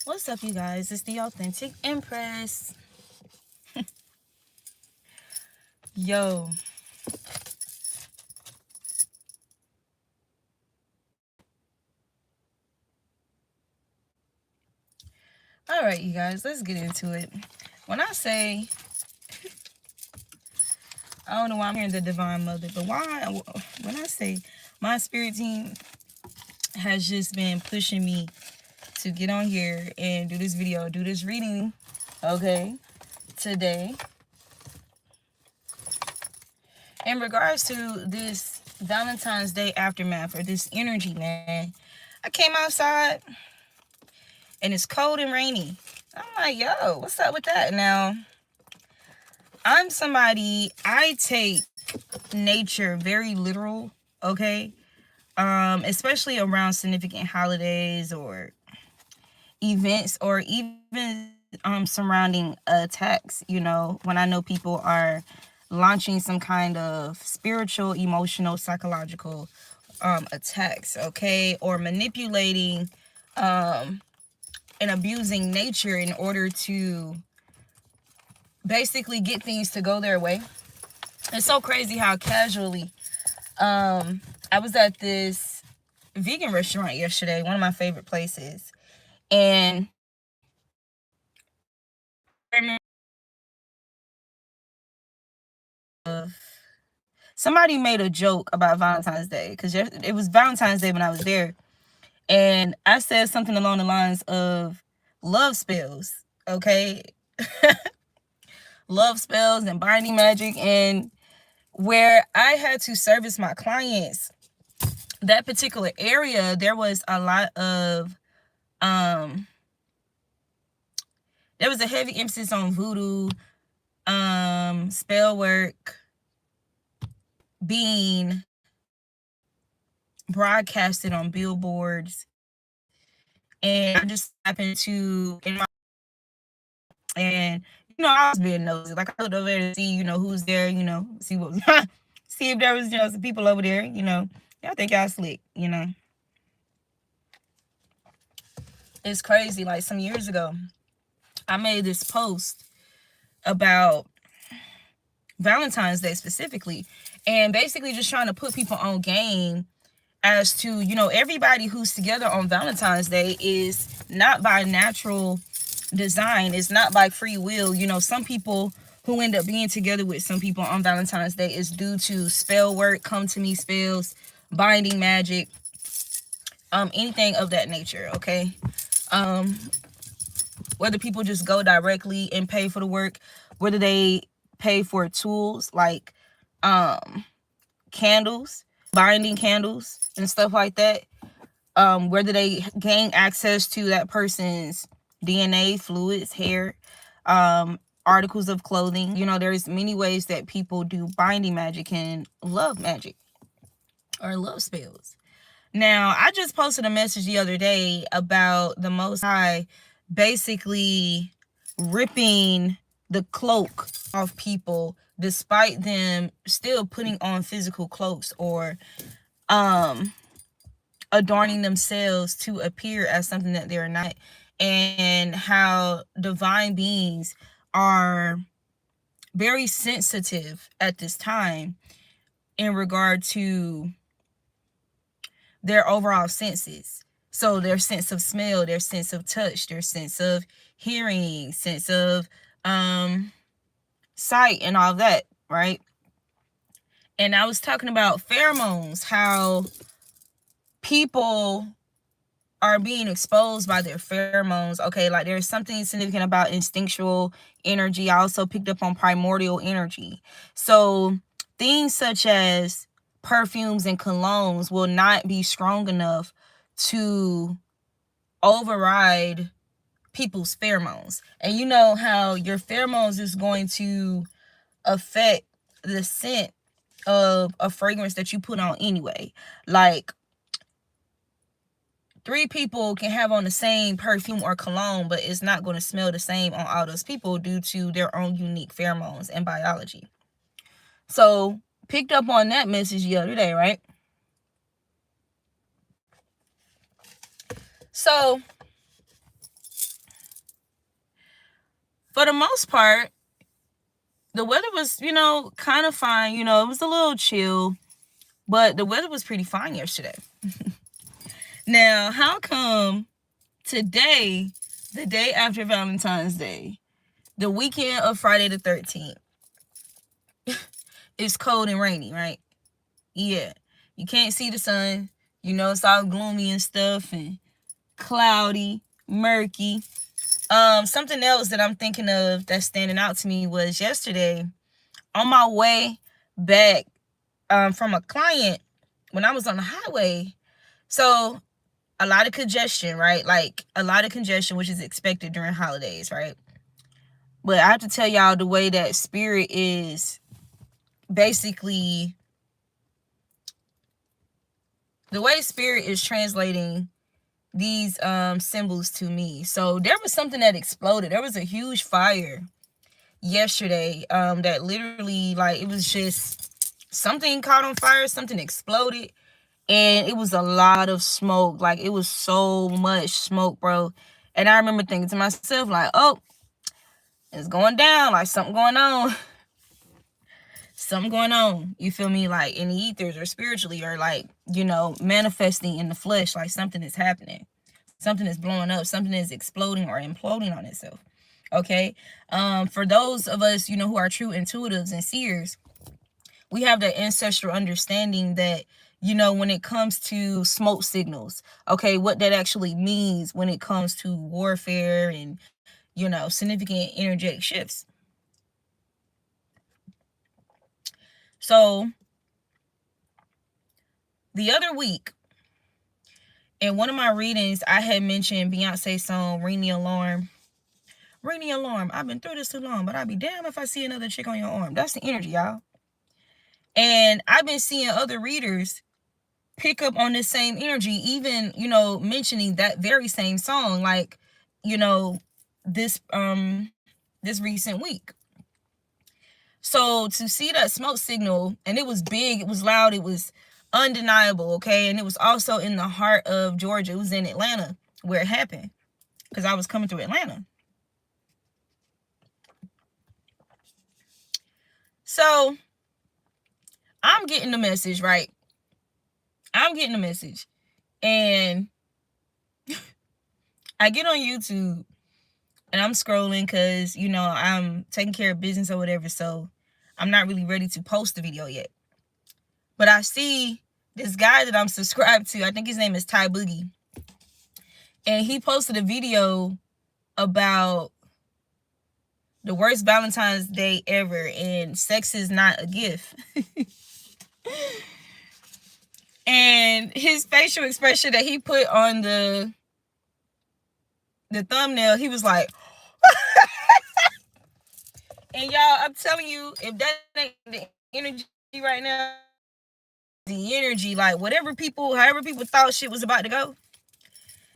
What's up, you guys? It's the Authentic Empress. Yo. All right, you guys, let's get into it. When I say, I don't know why I'm hearing the Divine Mother, but when I say my spirit team has just been pushing me to get on here and do this video, do this reading, okay, today. In regards to this Valentine's Day aftermath or this energy, man, I came outside and it's cold and rainy. I'm like, yo, what's up with that? Now, I'm somebody, I take nature very literal, okay? Especially around significant holidays or events or even surrounding attacks, you know, when I know people are launching some kind of spiritual, emotional, psychological attacks, okay? Or manipulating and abusing nature in order to basically get things to go their way. It's so crazy how casually I was at this vegan restaurant yesterday, one of my favorite places, and somebody made a joke about Valentine's Day because it was Valentine's Day when I was there, and I said something along the lines of love spells, okay? Love spells and binding magic, and where I had to service my clients, that particular area, there was a lot of there was a heavy emphasis on voodoo, spell work being broadcasted on billboards, and I just happened to and I was being nosy. Like, I looked over there to see, who's there, see what see if there was, some people over there, y'all think y'all slick, It's crazy. Like, some years ago, I made this post about Valentine's Day specifically, and basically just trying to put people on game as to, everybody who's together on Valentine's Day is not by natural design. It's not by free will. Some people who end up being together with some people on Valentine's Day is due to spell work, come to me spells, binding magic, anything of that nature, okay? Whether people just go directly and pay for the work, whether they pay for tools like candles, binding candles and stuff like that, whether they gain access to that person's DNA, fluids, hair, articles of clothing. There's many ways that people do binding magic and love magic or love spells. Now, I just posted a message the other day about the Most High basically ripping the cloak off people despite them still putting on physical cloaks or adorning themselves to appear as something that they're not, and how divine beings are very sensitive at this time in regard to their overall senses. So their sense of smell, their sense of touch, their sense of hearing, sense of sight, and all that, right? And I was talking about pheromones, how people are being exposed by their pheromones. Okay, like there's something significant about instinctual energy. I also picked up on primordial energy. So things such as perfumes and colognes will not be strong enough to override people's pheromones. And you know how your pheromones is going to affect the scent of a fragrance that you put on anyway. Like, 3 people can have on the same perfume or cologne, but it's not going to smell the same on all those people due to their own unique pheromones and biology. So, picked up on that message the other day, right? So, For the most part, the weather was, kind of fine. It was a little chill, but the weather was pretty fine yesterday. Now, how come today, the day after Valentine's Day, the weekend of Friday the 13th, it's cold and rainy, right? Yeah. You can't see the sun. It's all gloomy and stuff and cloudy, murky. Something else that I'm thinking of that's standing out to me was yesterday on my way back from a client when I was on the highway. So a lot of congestion, right? Like a lot of congestion, which is expected during holidays, right? But I have to tell y'all the way that spirit is basically, the way spirit is translating these symbols to me. So there was something that exploded. There was a huge fire yesterday that literally, like, it was just something caught on fire, something exploded, and it was a lot of smoke. Like, it was so much smoke, bro. And I remember thinking to myself, like, oh, it's going down, like something going on. Something going on, you feel me, like in the ethers or spiritually, or like, manifesting in the flesh, like something is happening, something is blowing up, something is exploding or imploding on itself. Okay. For those of us, who are true intuitives and seers, we have that ancestral understanding that, when it comes to smoke signals, okay, what that actually means when it comes to warfare and, significant energetic shifts. So the other week, in one of my readings, I had mentioned Beyonce's song, Ring the Alarm. Ring the alarm. I've been through this too long, but I'd be damned if I see another chick on your arm. That's the energy, y'all. And I've been seeing other readers pick up on this same energy, even, mentioning that very same song, like, this this recent week. So to see that smoke signal, and it was big, it was loud, it was undeniable, okay? And it was also in the heart of Georgia. It was in Atlanta where it happened, because I was coming through Atlanta. So I'm getting the message, right? I'm getting the message. And I get on YouTube and I'm scrolling because, I'm taking care of business or whatever. So I'm not really ready to post the video yet. But I see this guy that I'm subscribed to. I think his name is Ty Boogie. And he posted a video about the worst Valentine's Day ever, and sex is not a gift. And his facial expression that he put on the thumbnail, he was like, and y'all, I'm telling you, if that ain't the energy right now, the energy, like however people thought shit was about to go,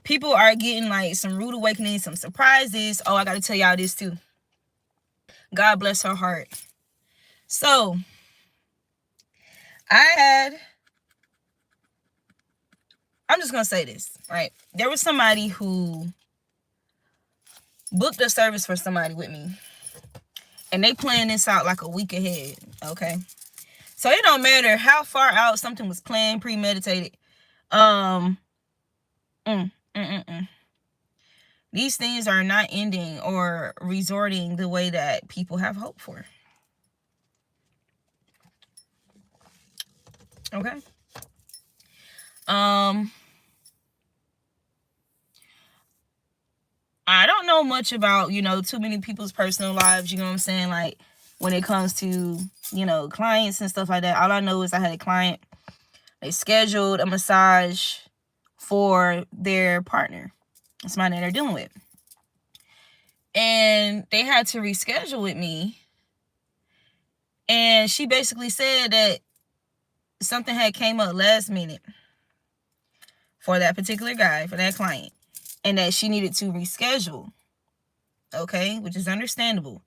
people are getting like some rude awakenings, some surprises. Oh, I gotta tell y'all this too. God bless her heart. So I'm just gonna say this, right? There was somebody who booked a service for somebody with me, and they planned this out like a week ahead, okay? So it don't matter how far out something was planned, premeditated. These things are not ending or resorting the way that people have hoped for. Okay? I don't know much about, too many people's personal lives, you know what I'm saying? Like, when it comes to, clients and stuff like that. All I know is I had a client, they scheduled a massage for their partner, somebody that they're dealing with. And they had to reschedule with me. And she basically said that something had came up last minute for that particular guy, for that client, and that she needed to reschedule. Okay, which is understandable.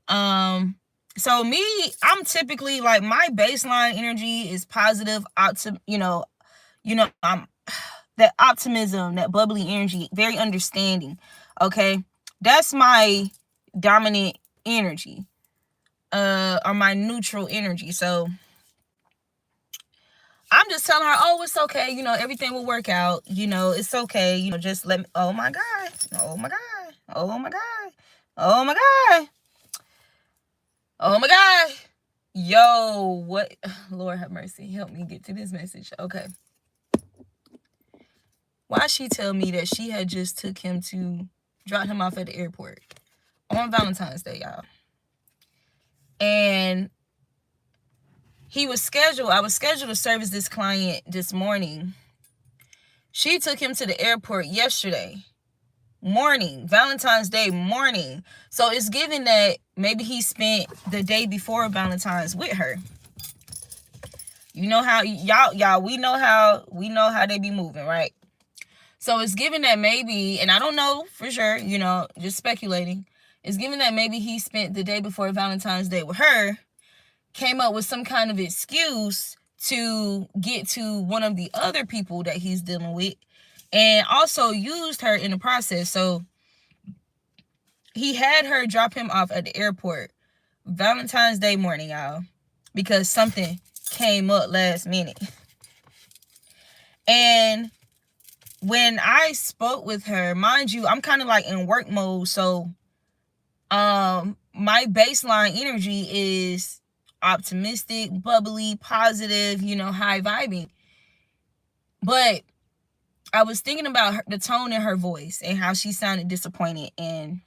So me, I'm typically like, my baseline energy is positive, I'm that optimism, that bubbly energy, very understanding. Okay, that's my dominant energy, or my neutral energy. So I'm just telling her, oh, it's okay, everything will work out, it's okay, just let me. Oh my God, oh my God, oh my God, oh my God, oh my God. Yo, what? Lord have mercy, help me get to this message. Okay. Why she tell me that she had just took him to drop him off at the airport on Valentine's Day, y'all. And I was scheduled to service this client this morning. She took him to the airport yesterday morning, Valentine's Day morning. So it's given that maybe he spent the day before Valentine's with her. You know how y'all we know how they be moving, right? So it's given that maybe, and I don't know for sure, just speculating. It's given that maybe he spent the day before Valentine's Day with her, came up with some kind of excuse to get to one of the other people that he's dealing with, and also used her in the process. So he had her drop him off at the airport Valentine's Day morning, y'all, because something came up last minute. And when I spoke with her, mind you, I'm kind of like in work mode, so my baseline energy is optimistic, bubbly, positive, high vibing. But I was thinking about the tone in her voice and how she sounded disappointed. And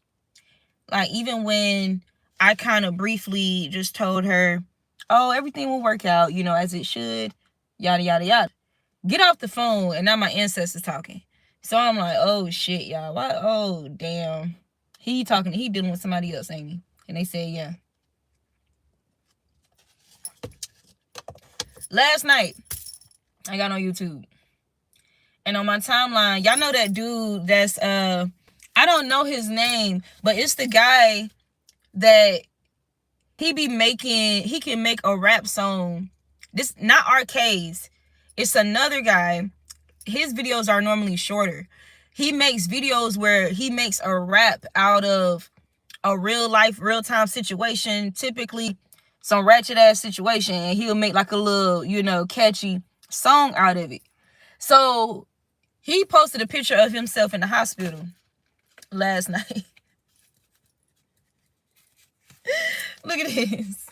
like, even when I kind of briefly just told her, oh, everything will work out, as it should, yada, yada, yada. Get off the phone, and now my ancestors talking. So I'm like, oh, shit, y'all. What? Oh, damn. He dealing with somebody else, ain't he? And they said, yeah. Last night, I got on YouTube. And on my timeline, y'all know that dude that's, I don't know his name, but it's the guy that he can make a rap song. This, not Arcades. It's another guy. His videos are normally shorter. He makes videos where he makes a rap out of a real time situation, typically some ratchet ass situation, and he'll make like a little, catchy song out of it. So he posted a picture of himself in the hospital last night. Look at this.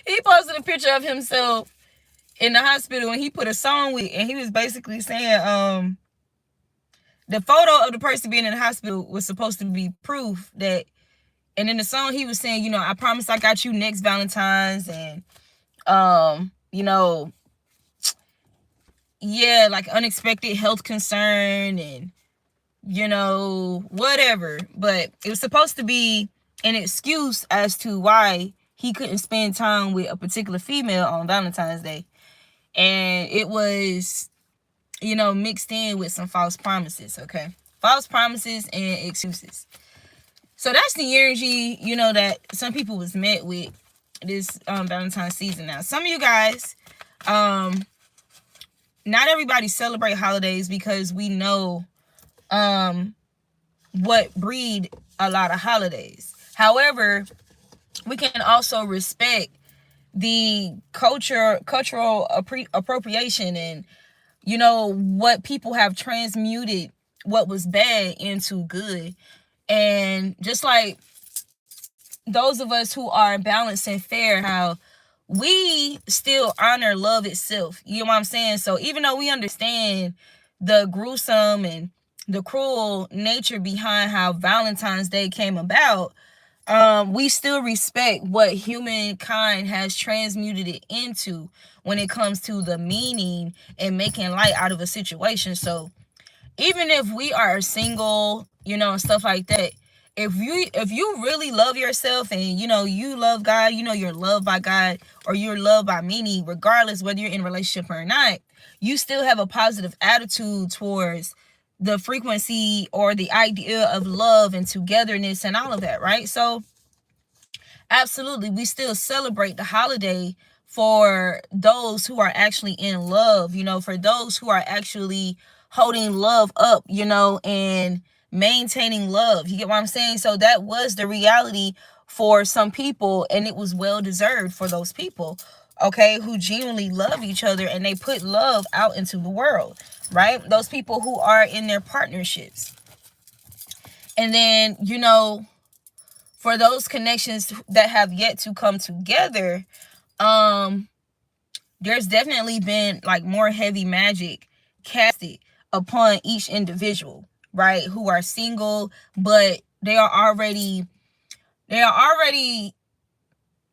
He posted a picture of himself in the hospital, and he put a song with, and he was basically saying, the photo of the person being in the hospital was supposed to be proof that, and in the song he was saying, I promise I got you next Valentine's, and, yeah, like unexpected health concern, and, whatever. But it was supposed to be an excuse as to why he couldn't spend time with a particular female on Valentine's Day. And it was, mixed in with some false promises, okay? False promises and excuses. So that's the energy, that some people was met with this Valentine's season. Now, some of you guys, not everybody celebrate holidays because we know what breed a lot of holidays. However, we can also respect the cultural appropriation, and what people have transmuted what was bad into good. And just like those of us who are balanced and fair, how we still honor love itself. You know what I'm saying? So even though we understand the gruesome and the cruel nature behind how Valentine's Day came about, we still respect what humankind has transmuted it into when it comes to the meaning and making light out of a situation. So even if we are single, and stuff like that, if you really love yourself and you love God, you're loved by God, or you're loved by many, regardless whether you're in a relationship or not, you still have a positive attitude towards the frequency or the idea of love and togetherness and all of that, right? So absolutely, we still celebrate the holiday for those who are actually in love, for those who are actually holding love up, and maintaining love. You get what I'm saying? So that was the reality for some people, and it was well deserved for those people, okay, who genuinely love each other and they put love out into the world, right? Those people who are in their partnerships. And then, for those connections that have yet to come together, there's definitely been like more heavy magic casted upon each individual, right? Who are single, but they are already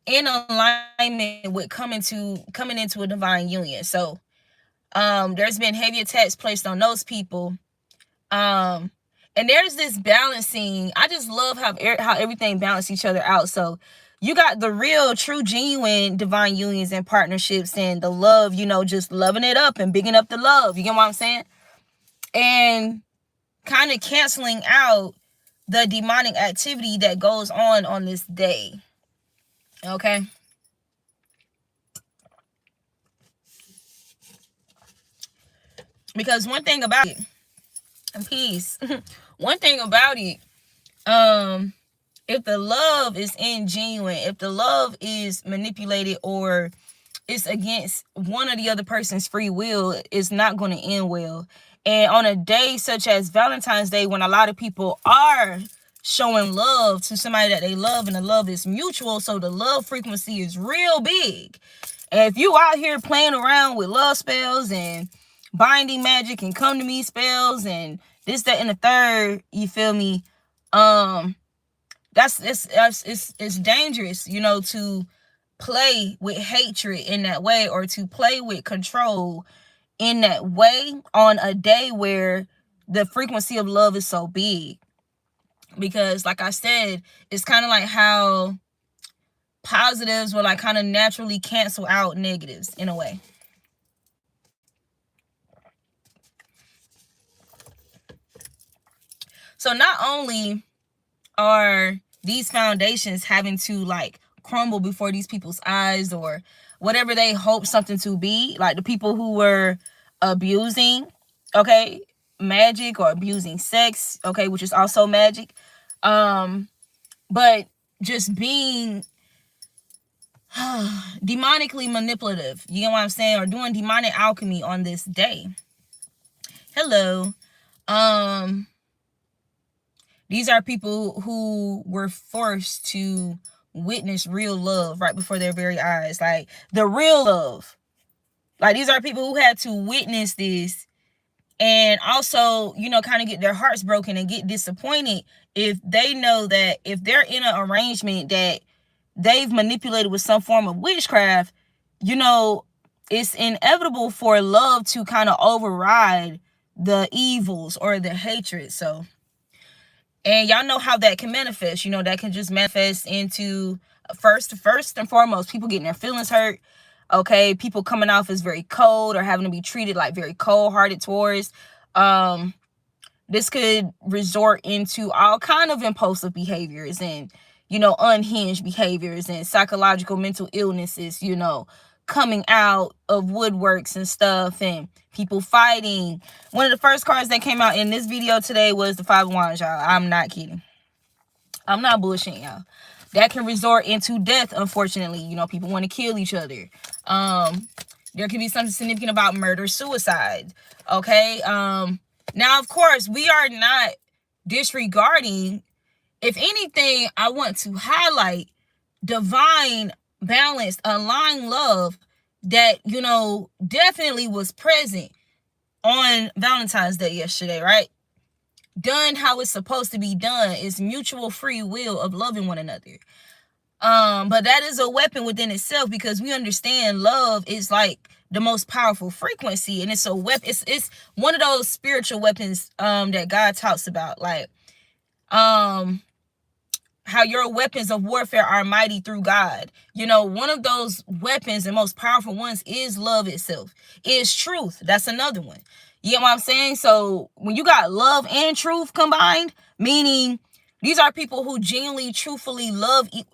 in alignment with coming into a divine union. So there's been heavy attacks placed on those people. And there's this balancing. I just love how everything balances each other out. So you got the real, true, genuine divine unions and partnerships, and the love, just loving it up and bigging up the love. You get what I'm saying? And kind of canceling out the demonic activity that goes on this day. Okay? Because one thing about it, and peace. One thing about it, if the love is ingenuine, if the love is manipulated or it's against one or the other person's free will, it's not going to end well. And on a day such as Valentine's Day, when a lot of people are showing love to somebody that they love, and the love is mutual, so the love frequency is real big. And if you out here playing around with love spells and binding magic and come to me spells and this, that, and the third, you feel me? It's dangerous, to play with hatred in that way, or to play with control in that way on a day where the frequency of love is so big. Because like I said, it's kind of like how positives will like kind of naturally cancel out negatives in a way. So not only are these foundations having to like crumble before these people's eyes, or whatever they hope something to be, like the people who were abusing, okay, magic, or abusing sex, okay, which is also magic, but just being demonically manipulative, you know what I'm saying, or doing demonic alchemy on this day. Hello. These are people who were forced to witness real love right before their very eyes. Like the real love. Like these are people who had to witness this, and also, kind of get their hearts broken and get disappointed if they know that if they're in an arrangement that they've manipulated with some form of witchcraft, it's inevitable for love to kind of override the evils or the hatred. So, and y'all know how that can manifest. That can just manifest into first and foremost, people getting their feelings hurt. Okay, people coming off as very cold or having to be treated like very cold-hearted towards. This could resort into all kind of impulsive behaviors and, unhinged behaviors and psychological mental illnesses, coming out of woodworks and stuff, and people fighting. One of the first cards that came out in this video today was the Five of Wands, y'all. I'm not kidding. I'm not bullshitting, y'all. That can resort into death, unfortunately. People want to kill each other. There can be something significant about murder, suicide. Okay. Now, of course, we are not disregarding. If anything, I want to highlight divine, balanced, aligned love that, definitely was present on Valentine's Day yesterday, right? Done how it's supposed to be done. Is mutual free will of loving one another. But that is a weapon within itself, because we understand love is like the most powerful frequency, and it's a weapon. It's one of those spiritual weapons that God talks about, like how your weapons of warfare are mighty through God. One of those weapons and most powerful ones is love itself, is truth. That's another one. You get what I'm saying? So when you got love and truth combined, meaning these are people who genuinely, truthfully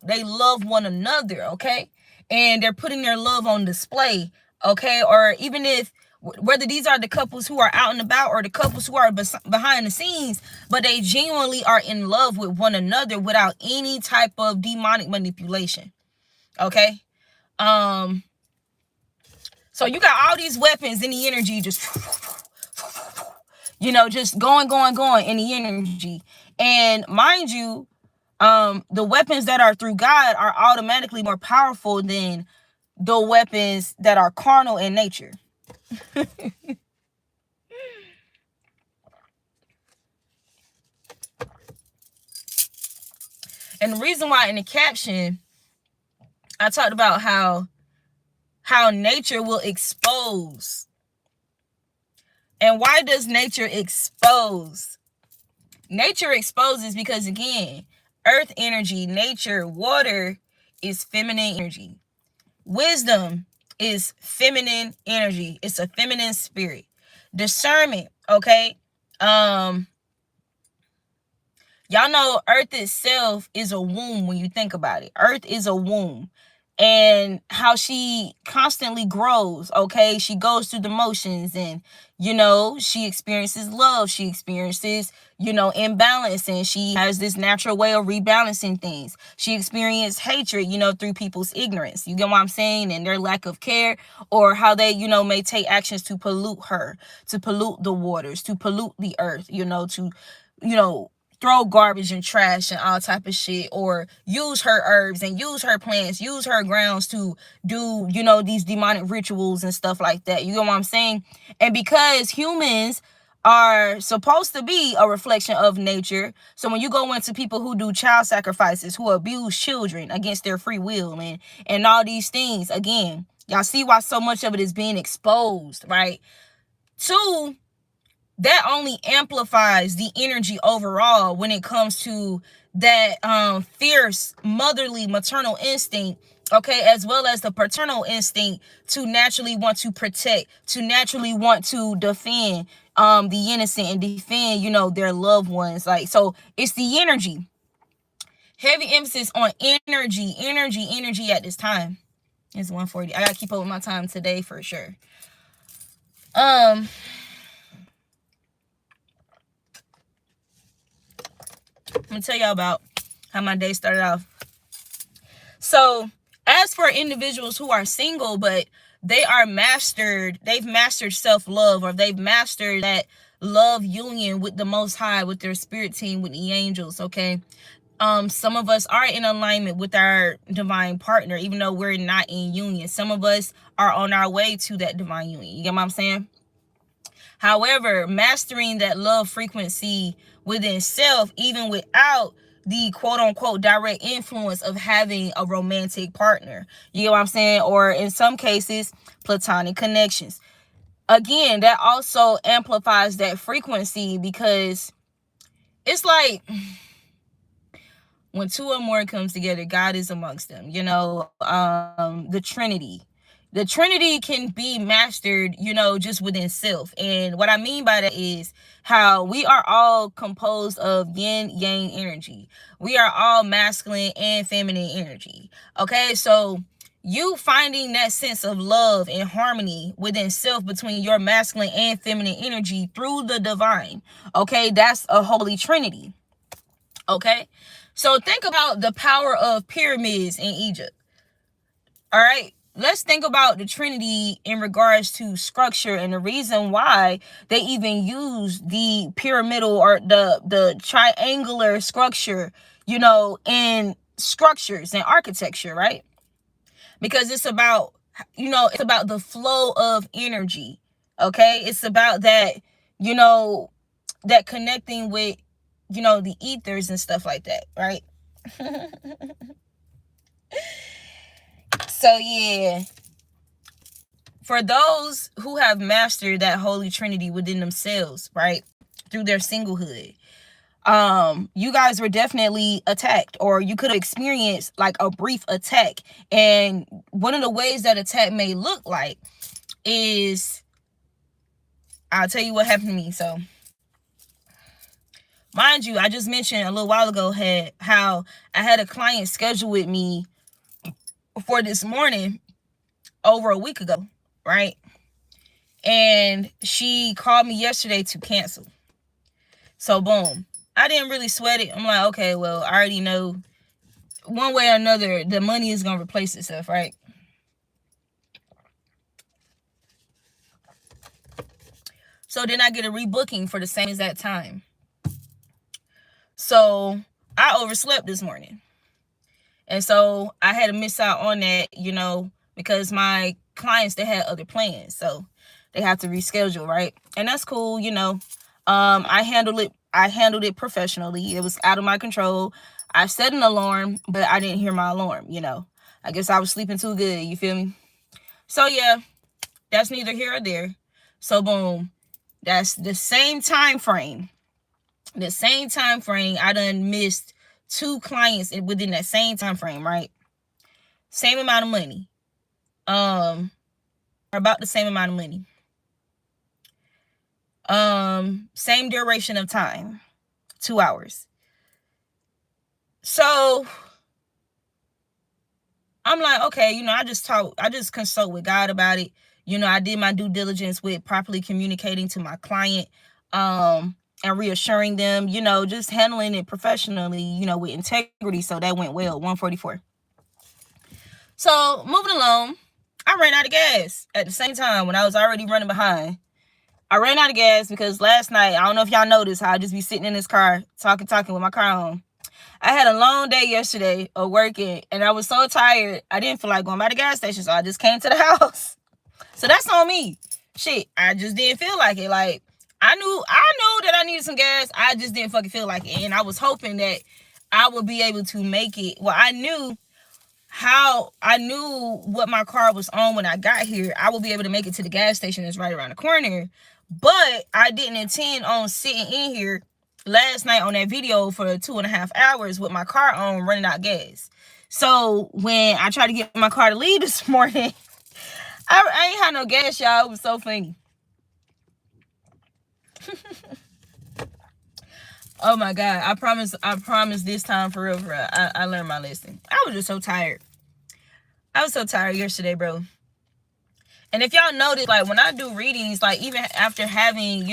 they love one another, okay? And they're putting their love on display, okay? Or even if whether these are the couples who are out and about or the couples who are behind the scenes, but they genuinely are in love with one another without any type of demonic manipulation. Okay? So you got all these weapons in the energy just just going in the energy. And mind you, the weapons that are through God are automatically more powerful than the weapons that are carnal in nature. And the reason why in the caption I talked about how nature will expose. And why does nature expose? Nature exposes because, again, earth energy, nature, water is feminine energy. Wisdom is feminine energy. It's a feminine spirit. Discernment, okay? Y'all know earth itself is a womb when you think about it. Earth is a womb. And how she constantly grows, okay? She goes through the motions and, she experiences love. She experiences, imbalance, and she has this natural way of rebalancing things. She experienced hatred, through people's ignorance. You get what I'm saying? And their lack of care, or how they, may take actions to pollute her, to pollute the waters, to pollute the earth, to throw garbage and trash and all type of shit, or use her herbs and use her plants, use her grounds to do, these demonic rituals and stuff like that. You know what I'm saying? And because humans are supposed to be a reflection of nature, so when you go into people who do child sacrifices, who abuse children against their free will and all these things, again, y'all see why so much of it is being exposed, right? Two, that only amplifies the energy overall when it comes to that fierce motherly maternal instinct, okay, as well as the paternal instinct to naturally want to protect, to naturally want to defend the innocent and defend, their loved ones. Like, so it's the energy. Heavy emphasis on energy at this time. It's 1:40. I gotta keep up with my time today for sure. I'm gonna tell y'all about how my day started off. So, as for individuals who are single, but they've mastered self-love, or they've mastered that love union with the Most High, with their spirit team, with the angels, okay? Some of us are in alignment with our divine partner, even though we're not in union. Some of us are on our way to that divine union. You get what I'm saying? However, mastering that love frequency within self, even without the quote-unquote direct influence of having a romantic partner. You know what I'm saying? Or in some cases, platonic connections. Again, that also amplifies that frequency, because it's like when two or more comes together, God is amongst them. The Trinity. The Trinity can be mastered, just within self. And what I mean by that is how we are all composed of yin yang energy. We are all masculine and feminine energy. Okay, so you finding that sense of love and harmony within self between your masculine and feminine energy through the divine. Okay, that's a holy Trinity. Okay, so think about the power of pyramids in Egypt. All right, let's think about the Trinity in regards to structure, and the reason why they even use the pyramidal or the triangular structure, in structures and architecture, right? Because it's about, it's about the flow of energy. Okay, it's about that, that connecting with, the ethers and stuff like that, right? So yeah, for those who have mastered that holy Trinity within themselves, right, through their singlehood, you guys were definitely attacked, or you could have experienced like a brief attack. And one of the ways that attack may look like is, I'll tell you what happened to me. So mind you, I just mentioned a little while ago how I had a client scheduled with me for this morning over a week ago, right? And she called me yesterday to cancel. So boom. I didn't really sweat it. I'm like, okay, well, I already know one way or another the money is gonna replace itself, right? So then I get a rebooking for the same exact time. So I overslept this morning. And so I had to miss out on that, because my clients, they had other plans. So they have to reschedule, right? And that's cool, I handled it professionally. It was out of my control. I set an alarm, but I didn't hear my alarm, I guess I was sleeping too good, you feel me? So yeah, that's neither here or there. So boom, that's the same time frame. I done missed 2 clients within that same time frame, right? Same amount of money. About the same amount of money. Same duration of time, 2 hours. So I'm like, okay, I just consult with God about it. I did my due diligence with properly communicating to my client, and reassuring them, just handling it professionally, with integrity. So that went well. 144. So moving along, I ran out of gas at the same time when I was already running behind. I ran out of gas because last night, I don't know if y'all noticed how I just be sitting in this car talking with my car on. I had a long day yesterday of working, and I was so tired, I didn't feel like going by the gas station, so I just came to the house. So that's on me. Shit, I just didn't feel like it. Like, I knew that I needed some gas. I just didn't fucking feel like it. And I was hoping that I would be able to make it. Well, I knew what my car was on when I got here. I would be able to make it to the gas station that's right around the corner. But I didn't intend on sitting in here last night on that video for 2.5 hours with my car on running out gas. So when I tried to get my car to leave this morning, I ain't had no gas, y'all. It was so funny. Oh my God. I promise this time for real. I learned my lesson. I was just so tired. I was so tired yesterday, bro. And if y'all notice, like when I do readings, like even after having,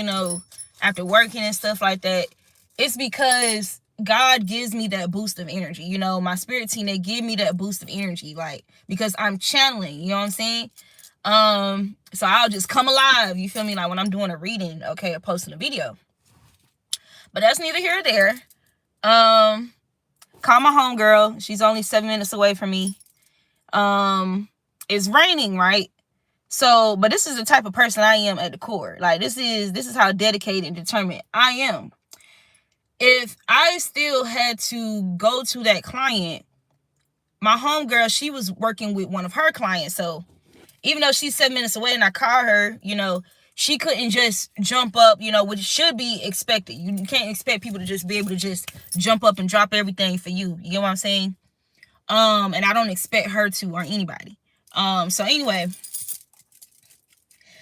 after working and stuff like that, it's because God gives me that boost of energy. My spirit team, they give me that boost of energy, like, because I'm channeling, you know what I'm saying? So I'll just come alive, you feel me? Like when I'm doing a reading, okay, or posting a video. But that's neither here or there. Call my homegirl. She's only 7 minutes away from me. It's raining, right? So, but this is the type of person I am at the core. Like this is how dedicated and determined I am. If I still had to go to that client, my homegirl, she was working with one of her clients. So even though she's 7 minutes away and I call her, she couldn't just jump up, which should be expected. You can't expect people to just be able to just jump up and drop everything for you. You get what I'm saying? And I don't expect her to, or anybody. So anyway,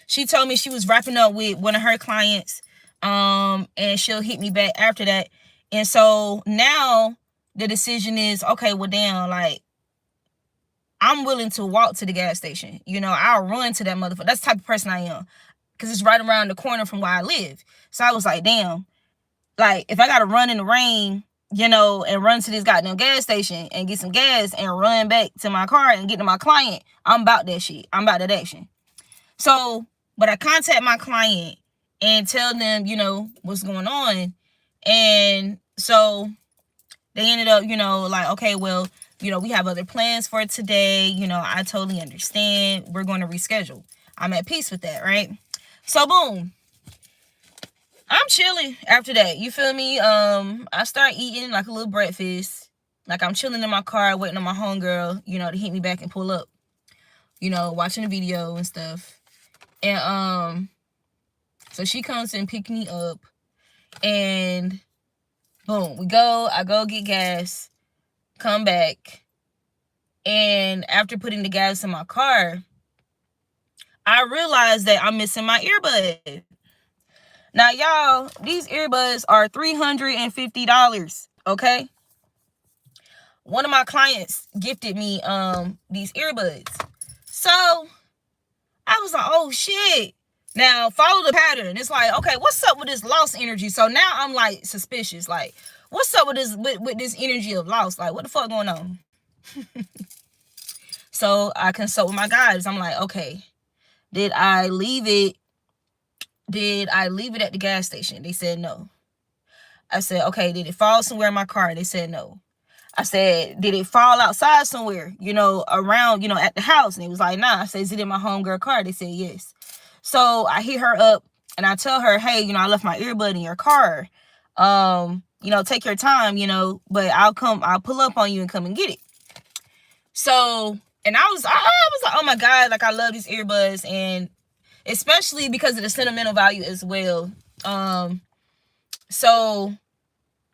she told me she was wrapping up with one of her clients, and she'll hit me back after that. And so now the decision is, okay, well, damn, like, I'm willing to walk to the gas station. I'll run to that motherfucker. That's the type of person I am, because it's right around the corner from where I live. So I was like, damn, like, if I got to run in the rain, and run to this goddamn gas station and get some gas and run back to my car and get to my client, I'm about that shit. I'm about that action. So, but I contact my client and tell them, what's going on. And so they ended up, like, okay, well, we have other plans for today. I totally understand. We're going to reschedule. I'm at peace with that, right? So, boom. I'm chilling after that. You feel me? I start eating like a little breakfast. Like I'm chilling in my car, waiting on my homegirl, to hit me back and pull up. Watching the video and stuff. And so she comes and pick me up, and boom, I go get gas, come back, and after putting the gas in my car, I realized that I'm missing my earbud. Now, y'all, these earbuds are $350, okay? One of my clients gifted me these earbuds. So I was like, oh shit. Now follow the pattern. It's like, okay, what's up with this lost energy? So now I'm like suspicious. Like, what's up with this with this energy of loss? Like, what the fuck going on? So I consult with my guides. I'm like, okay, did I leave it? Did I leave it at the gas station? They said no. I said, okay, did it fall somewhere in my car? They said no. I said, did it fall outside somewhere, around, at the house? And it was like, nah. I said, is it in my homegirl car? They said yes. So I hit her up and I tell her, hey, I left my earbud in your car. Take your time, but I'll pull up on you and come and get it. So, and I was like, oh my God, like I love these earbuds, and especially because of the sentimental value as well. So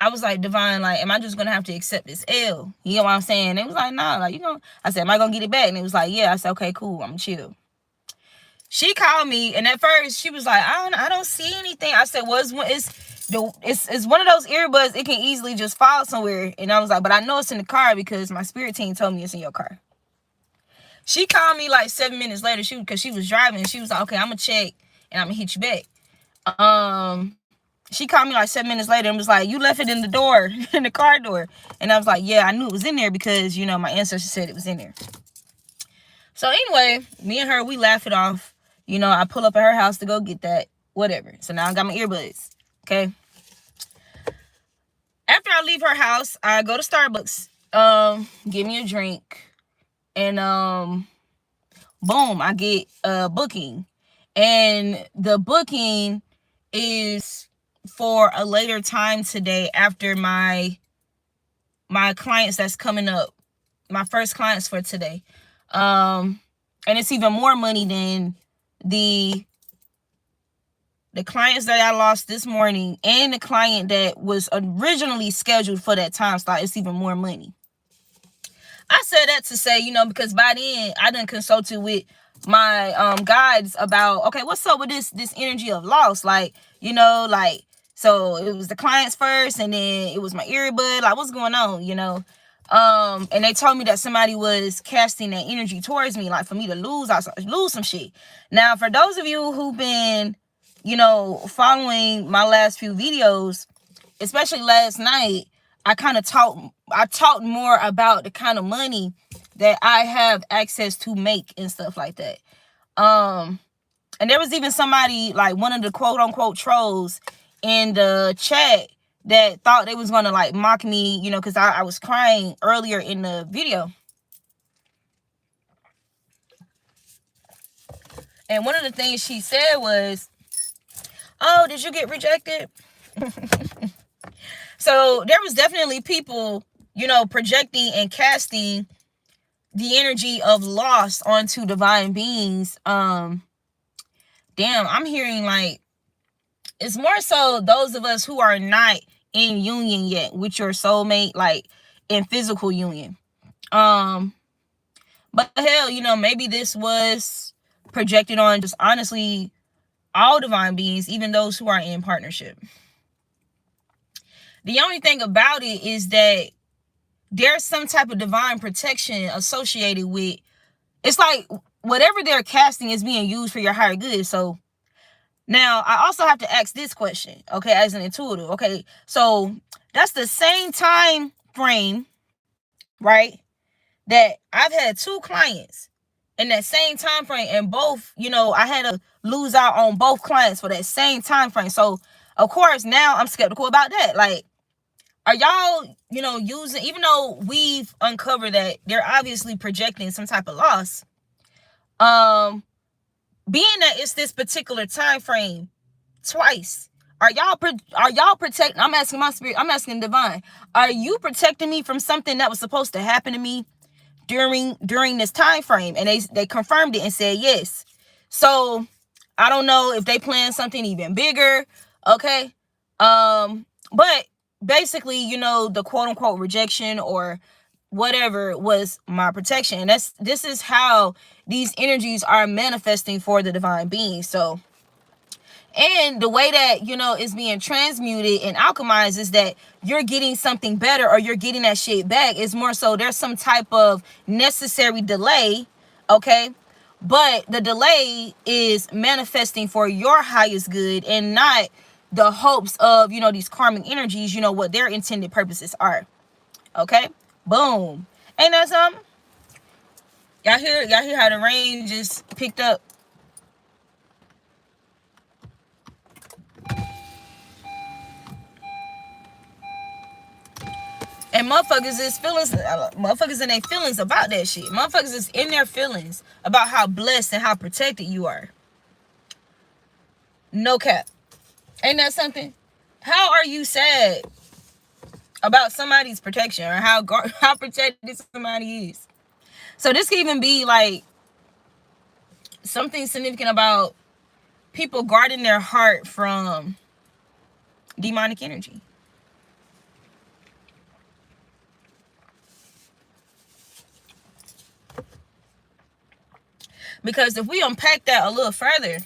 I was like, Divine, like, am I just gonna have to accept this L? You know what I'm saying? It was like, nah, like, I said, am I gonna get it back? And it was like, yeah. I said, okay, cool, I'm chill. She called me, and at first she was like, I don't see anything. I said, well, it's one of those earbuds, it can easily just fall somewhere. And I was like, but I know it's in the car because my spirit team told me it's in your car. She called me like 7 minutes later, because she was driving. She was like, okay, I'm gonna check and I'm gonna hit you back. She called me like 7 minutes later and was like, you left it in the door, in the car door. And I was like, yeah, I knew it was in there because, my ancestors said it was in there. So anyway, me and her, we laugh it off. I pull up at her house to go get that, whatever. So now I got my earbuds, okay? After I leave her house, I go to Starbucks, get me a drink, and boom, I get a booking. And the booking is for a later time today after my clients that's coming up, my first clients for today. And it's even more money than the clients that I lost this morning and the client that was originally scheduled for that time slot. It's even more money. I said that to say, because by then I done consulted with my guides about, okay, what's up with this energy of loss? Like, so it was the clients first, and then it was my earbud. Like, what's going on, and they told me that somebody was casting that energy towards me, like for me to lose some shit. Now, for those of you who've been, following my last few videos, especially last night, I talked more about the kind of money that I have access to make and stuff like that. And there was even somebody, like one of the quote unquote trolls in the chat, that thought they was gonna like mock me, because I was crying earlier in the video. And one of the things she said was, oh, did you get rejected? So there was definitely people, projecting and casting the energy of loss onto divine beings. Damn, I'm hearing like, it's more so those of us who are not in union yet with your soulmate, like in physical union. But hell, maybe this was projected on just honestly all divine beings, even those who are in partnership. The only thing about it is that there's some type of divine protection associated with, it's like whatever they're casting is being used for your higher good. So now I also have to ask this question, okay, as an intuitive. Okay, so that's the same time frame, right, that I've had 2 clients in that same time frame, and both, I had to lose out on both clients for that same time frame. So of course now I'm skeptical about that. Like, are y'all, using, even though we've uncovered that they're obviously projecting some type of loss, being that it's this particular time frame twice, are y'all protecting? I'm asking my spirit, I'm asking divine, are you protecting me from something that was supposed to happen to me during this time frame? And they confirmed it and said yes. So I don't know if they plan something even bigger, okay? But basically, the quote unquote rejection or whatever was my protection. And this is how these energies are manifesting for the divine being. So, and the way that, is being transmuted and alchemized is that you're getting something better, or you're getting that shit back. It's more so there's some type of necessary delay, okay? but the delay is manifesting for your highest good and not the hopes of, these karmic energies, what their intended purposes are. Okay? Boom. Ain't that something? Y'all hear how the rain just picked up? And motherfuckers is motherfuckers in their feelings about that shit. Motherfuckers is in their feelings about how blessed and how protected you are. No cap. Ain't that something? How are you sad about somebody's protection or how protected somebody is? So this could even be like something significant about people guarding their heart from demonic energy. Because if we unpack that a little further,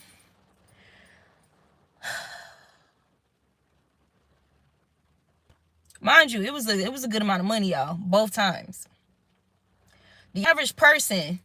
mind you, it was a good amount of money, y'all, both times. The average person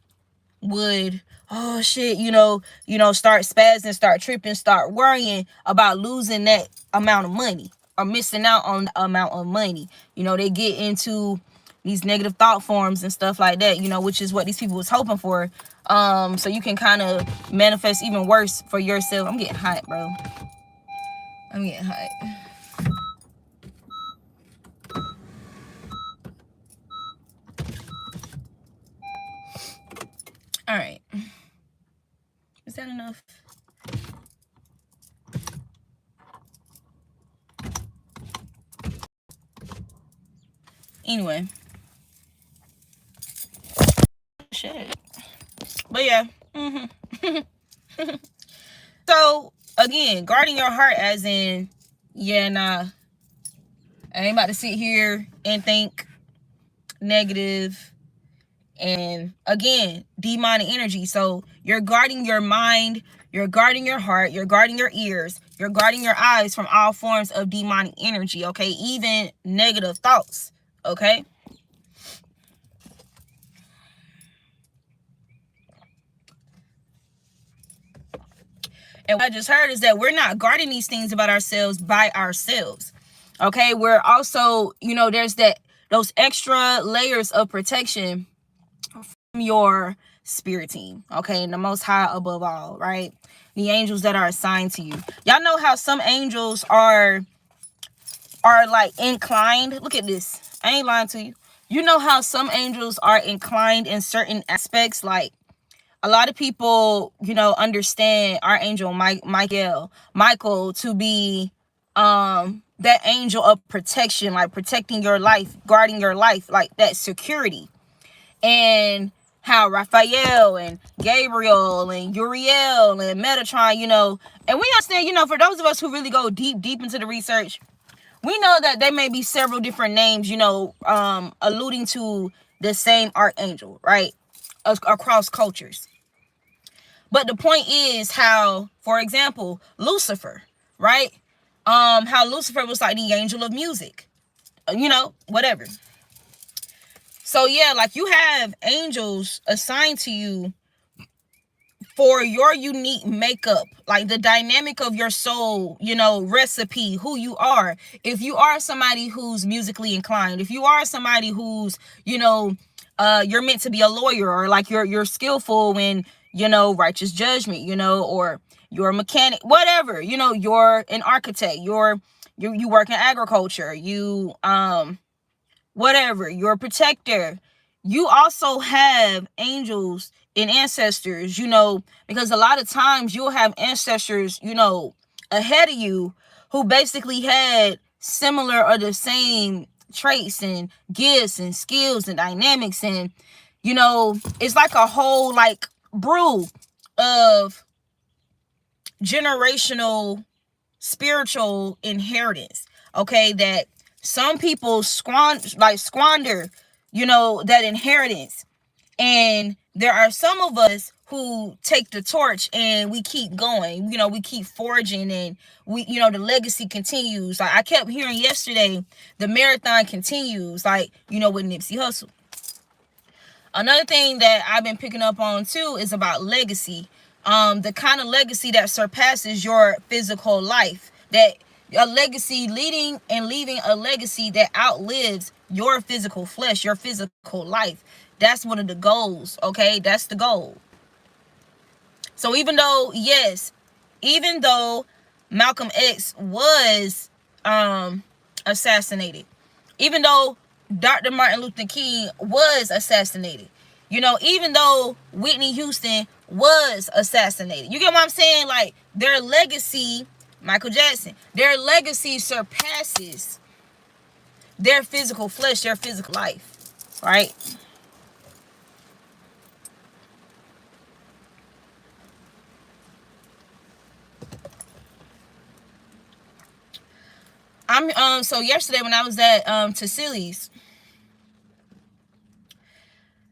would, oh shit, start spazzing, start tripping, start worrying about losing that amount of money or missing out on the amount of money. They get into these negative thought forms and stuff like that, which is what these people was hoping for. So you can kind of manifest even worse for yourself. I'm getting hot, bro. I'm getting hot. All right. Is that enough? Anyway. Shit. But yeah. So, again, guarding your heart as in, yeah, nah, I ain't about to sit here and think negative. And again, demonic energy. So you're guarding your mind, you're guarding your heart, you're guarding your ears, you're guarding your eyes from all forms of demonic energy, okay? Even negative thoughts, okay? And what I just heard is that we're not guarding these things about ourselves by ourselves, okay? We're also, there's those extra layers of protection from your spirit team, okay? And the Most High above all, right? The angels that are assigned to you. Y'all know how some angels are like inclined. Look at this. I ain't lying to you. You know how some angels are inclined in certain aspects. Like a lot of people, understand Archangel Michael to be that angel of protection, like protecting your life, guarding your life, like that security. And how Raphael and Gabriel and Uriel and Metatron, and we understand, for those of us who really go deep into the research, we know that there may be several different names, alluding to the same archangel, right? Across cultures. But the point is how, for example, Lucifer, right? How Lucifer was like the angel of music, whatever. So yeah, like you have angels assigned to you for your unique makeup, like the dynamic of your soul, recipe, who you are. If you are somebody who's musically inclined, if you are somebody who's, you're meant to be a lawyer, or like you're skillful in, righteous judgment, or you're a mechanic, whatever, you're an architect, you work in agriculture, whatever, you're a protector. You also have angels and ancestors, because a lot of times you'll have ancestors, ahead of you who basically had similar or the same traits and gifts and skills and dynamics. And, it's like a whole like brew of generational spiritual inheritance, okay, that some people squander, that inheritance. And there are some of us who take the torch and we keep going, we keep forging, and we, the legacy continues. Like I kept hearing yesterday, the marathon continues, like, with Nipsey Hussle. Another thing that I've been picking up on too is about legacy. The kind of legacy that surpasses your physical life. That a legacy leaving a legacy that outlives your physical flesh, your physical life. That's one of the goals, okay? That's the goal. So even though Malcolm X was assassinated, even though Dr. Martin Luther King was assassinated, even though Whitney Houston was assassinated, you get what I'm saying? Like, their legacy, Michael Jackson, their legacy surpasses their physical flesh, their physical life, right? So yesterday when I was at Tassili's,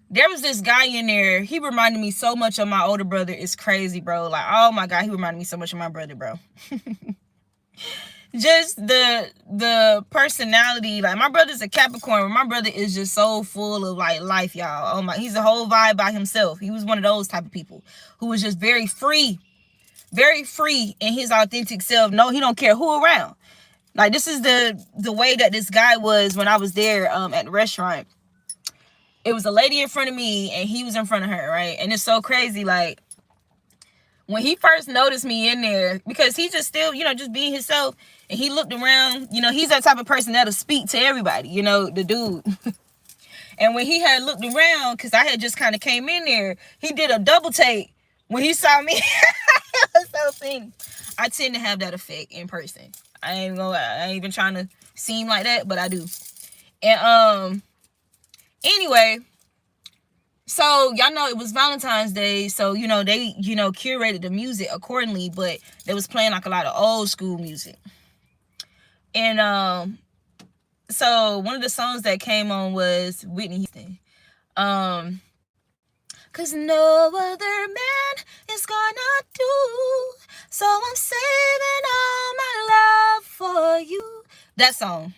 there was this guy in there. He reminded me so much of my older brother. It's crazy, bro. Like, oh my God, he reminded me so much of my brother, bro. Just the personality. Like, my brother's a Capricorn, but my brother is just so full of like life, y'all. Oh my, he's a whole vibe by himself. He was one of those type of people who was just very free in his authentic self. No, he don't care who around. Like, this is the way that this guy was when I was there at the restaurant. It was a lady in front of me and he was in front of her, right? And it's so crazy, like, when he first noticed me in there, because he just still, just being himself, and he looked around, he's that type of person that'll speak to everybody, the dude. And when he had looked around, because I had just kind of came in there, he did a double take when he saw me. It was so funny. I tend to have that effect in person. I ain't even trying to seem like that, but I do. And anyway, so y'all know it was Valentine's Day, so they curated the music accordingly, but they was playing like a lot of old school music. And so one of the songs that came on was Whitney Houston. Cause no other man is gonna do, so I'm saving all my love for you. That song.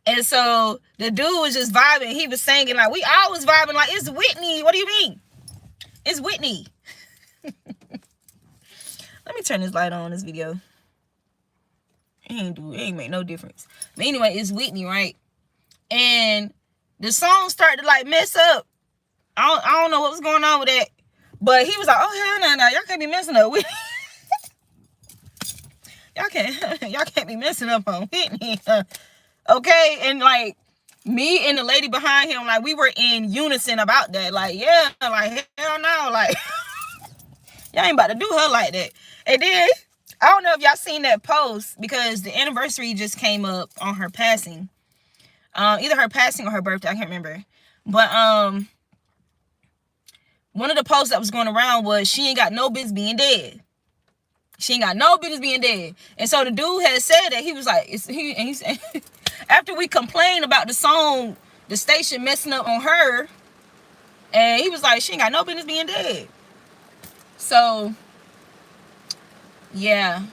And so the dude was just vibing. He was singing like, we always vibing like, it's Whitney. What do you mean? It's Whitney. Let me turn this light on this video. It ain't make no difference. But anyway, it's Whitney, right? And the song started to like mess up. I don't know what was going on with that. But he was like, oh hell no, y'all can't be messing up with y'all can't be messing up on Whitney. Okay, and like me and the lady behind him, like, we were in unison about that. Like, yeah, like, hell no, like, y'all ain't about to do her like that. And then I don't know if y'all seen that post, because the anniversary just came up on her passing. Either her passing or her birthday, I can't remember. But one of the posts that was going around was, she ain't got no business being dead. She ain't got no business being dead. And so the dude had said that. He was like, he said, after we complained about the song, the station messing up on her, and he was like, she ain't got no business being dead. So, yeah.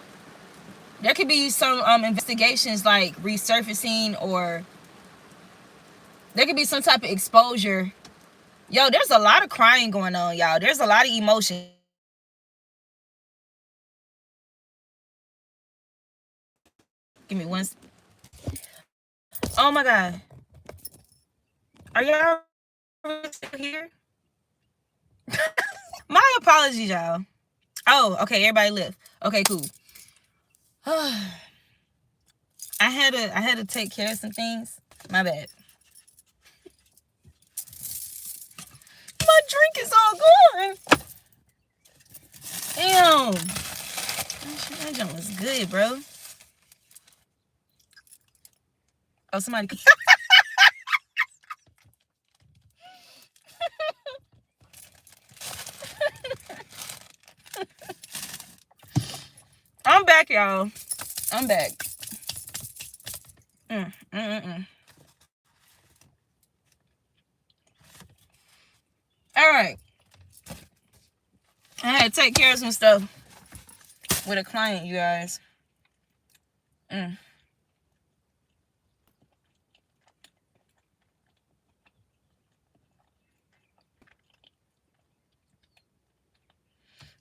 There could be some investigations like resurfacing, or there could be some type of exposure. Yo, there's a lot of crying going on, y'all. There's a lot of emotion. Give me one. Oh my God. Are y'all still here? My apologies, y'all. Oh, okay. Everybody left. Okay, cool. I had to take care of some things. My bad. My drink is all gone. Damn. That junk was good, bro. Oh, somebody. I'm back, y'all. I'm back. All right. I had to take care of some stuff with a client, you guys.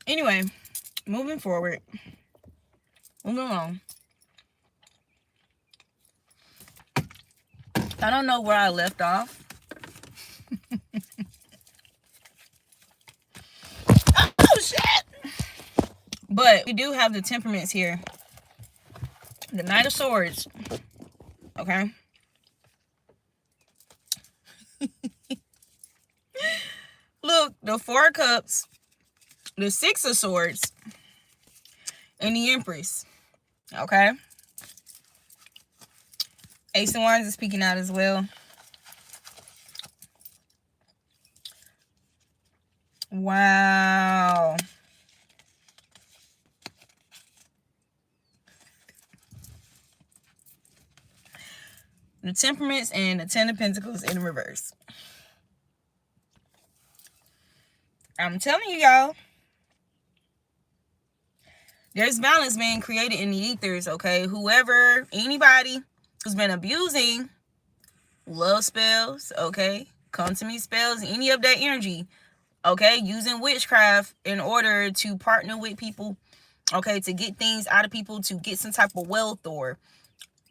Anyway, moving forward. Moving along. I don't know where I left off. Oh, shit! But we do have the temperaments here. The Knight of Swords. Okay? Look, the Four of Cups, the Six of Swords, and the Empress. Okay? Ace of Wands is speaking out as well. Wow. The Temperaments and the Ten of Pentacles in reverse. I'm telling you, y'all. There's balance being created in the ethers, okay? Whoever, anybody who's been abusing love spells, okay? Come to me spells, any of that energy, okay? Using witchcraft in order to partner with people, okay? To get things out of people, to get some type of wealth, or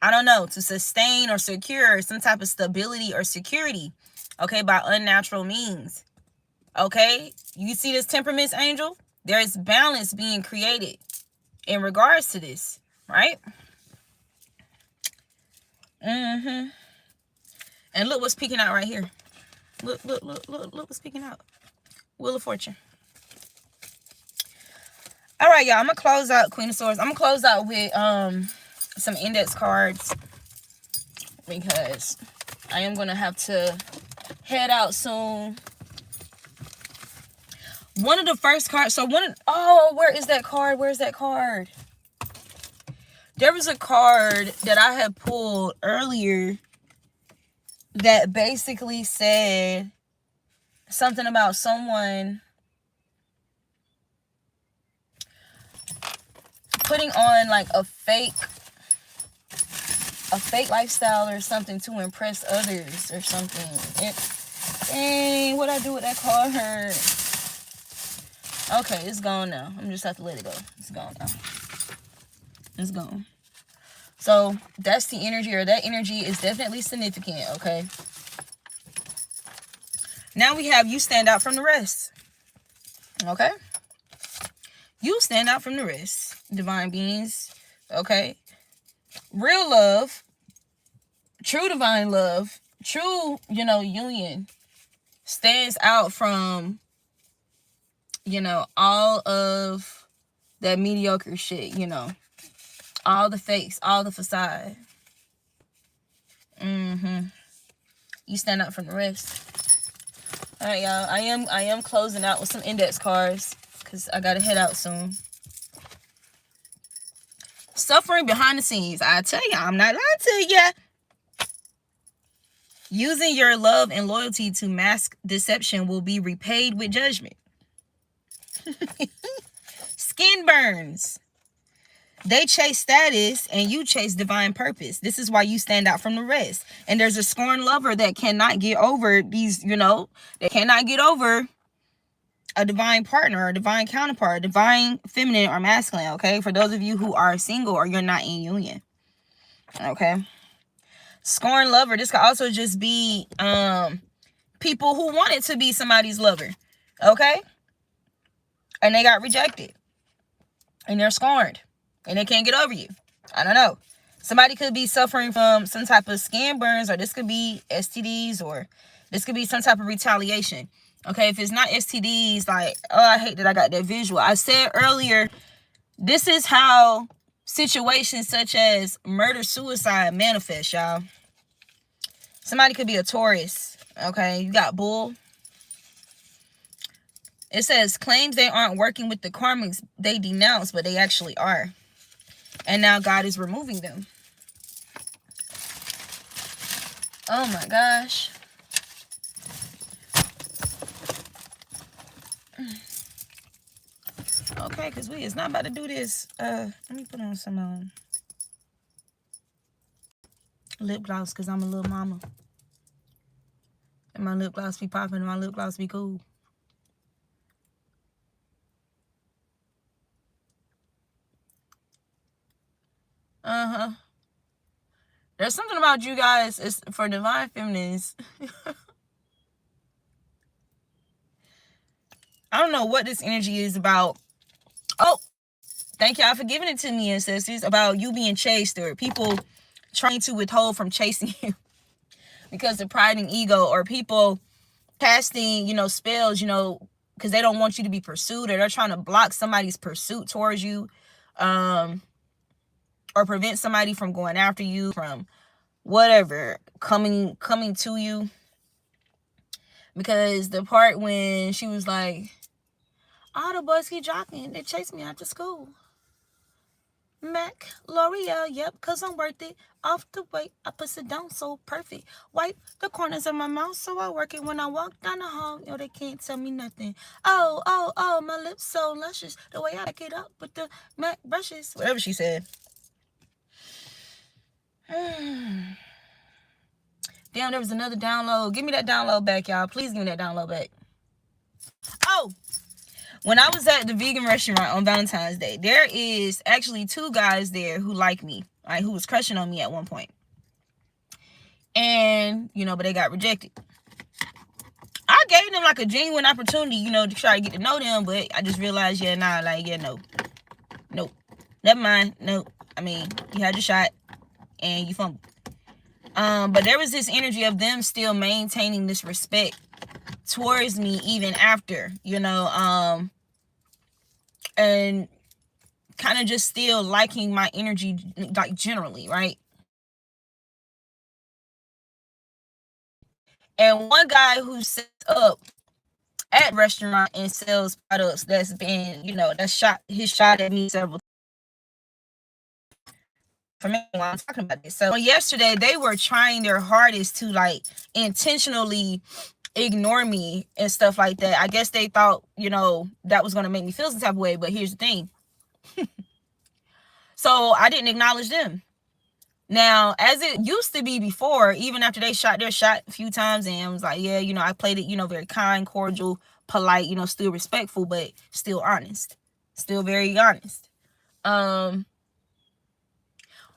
I don't know, to sustain or secure some type of stability or security, okay? By unnatural means, okay? You see this temperaments, angel? There's balance being created in regards to this, right? And look what's peeking out right here. Look what's peeking out. Wheel of Fortune. All right, y'all. I'm gonna close out Queen of Swords. I'm gonna close out with some index cards because I am gonna have to head out soon. One of the first cards. So where is that card? Where's that card? There was a card that I had pulled earlier that basically said something about someone putting on like a fake lifestyle or something to impress others or something. Dang, what'd I do with that card? Okay, it's gone now. I'm just have to let it go. It's gone now. It's gone. So that's the energy, or that energy is definitely significant, okay? Now we have you stand out from the rest. Okay? You stand out from the rest. Divine beings, okay? Real love, true divine love, true, union stands out from, all of that mediocre shit, all the fakes, all the facade. You stand out from the rest. All right, y'all. I am closing out with some index cards because I gotta head out soon. Suffering behind the scenes. I tell you, I'm not lying to you. Using your love and loyalty to mask deception will be repaid with judgment. Skin burns. They chase status and you chase divine purpose. This is why you stand out from the rest. And there's a scorned lover that cannot get over these, they cannot get over a divine partner, a divine counterpart, a divine feminine or masculine, okay? For those of you who are single or you're not in union, okay? Scorned lover, this could also just be people who wanted to be somebody's lover, okay? And they got rejected. And they're scorned. And they can't get over you. I don't know. Somebody could be suffering from some type of skin burns, or this could be STDs, or this could be some type of retaliation. Okay, if it's not STDs, like, oh, I hate that I got that visual. I said earlier, this is how situations such as murder, suicide manifest, y'all. Somebody could be a Taurus. Okay, you got bull. It says, claims they aren't working with the karmics they denounce, but they actually are. And now God is removing them. Oh my gosh. Okay, because we is not about to do this. Let me put on some lip gloss because I'm a little mama. And my lip gloss be popping and my lip gloss be cool. There's something about you guys, it's for divine feminines. I don't know what this energy is about. Oh, thank y'all for giving it to me, ancestors, about you being chased or people trying to withhold from chasing you because of pride and ego, or people casting, spells, because they don't want you to be pursued, or they're trying to block somebody's pursuit towards you, or prevent somebody from going after you, from whatever, coming to you. Because the part when she was like, all the boys keep jocking, they chase me after school. Mac, L'Oreal, yep, cause I'm worth it. Off the way, I put it down so perfect. Wipe the corners of my mouth so I work it when I walk down the hall. Yo, they can't tell me nothing. Oh, my lips so luscious. The way I back it up with the Mac brushes. Whatever she said. Damn, there was another download. Give me that download back, y'all. Please give me that download back. Oh, when I was at the vegan restaurant on Valentine's Day, there is actually 2 guys there who like me, right, who was crushing on me at one point. And, but they got rejected. I gave them like a genuine opportunity, to try to get to know them, but I just realized, no. Nope. Never mind. Nope. I mean, you had your shot and you fumbled. But there was this energy of them still maintaining this respect towards me even after, and kind of just still liking my energy, like, generally, right? And one guy who sets up at restaurant and sells products that's been, that's his shot at me several times. For me, while I'm talking about this. So yesterday they were trying their hardest to, like, intentionally ignore me and stuff like that. I guess they thought, that was going to make me feel some type of way. But here's the thing. So I didn't acknowledge them. Now, as it used to be before, even after they shot their shot a few times, and I was like, yeah, I played it, very kind, cordial, polite, still respectful, but still honest. Still very honest.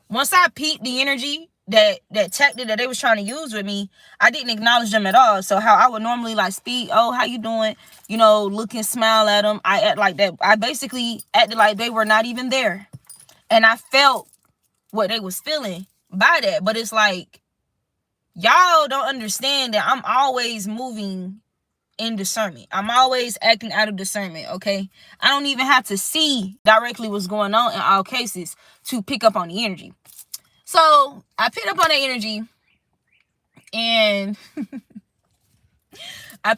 Once I peeped the energy, that tactic that they was trying to use with me, I didn't acknowledge them at all. So how I would normally, like, speak, oh, how you doing? Look and smile at them. I act like that. I basically acted like they were not even there. And I felt what they was feeling by that. But it's like, y'all don't understand that I'm always moving in discernment. I'm always acting out of discernment, okay? I don't even have to see directly what's going on in all cases to pick up on the energy. So I picked up on that energy, and I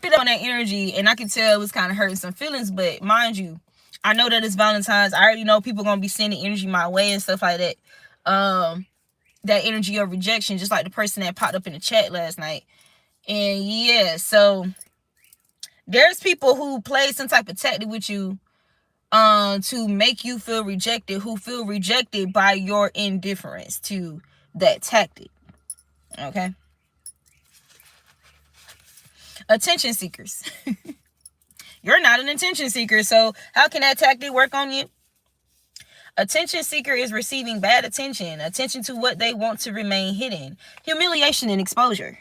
could tell it was kind of hurting some feelings. But mind you, I know that it's Valentine's. I already know people gonna be sending energy my way and stuff like that. That energy of rejection, just like the person that popped up in the chat last night. And yeah, so there's people who play some type of tactic with you to make you feel rejected, who feel rejected by your indifference to that tactic. Okay? Attention seekers. You're not an attention seeker, so how can that tactic work on you? Attention seeker is receiving bad attention to what they want to remain hidden, humiliation and exposure.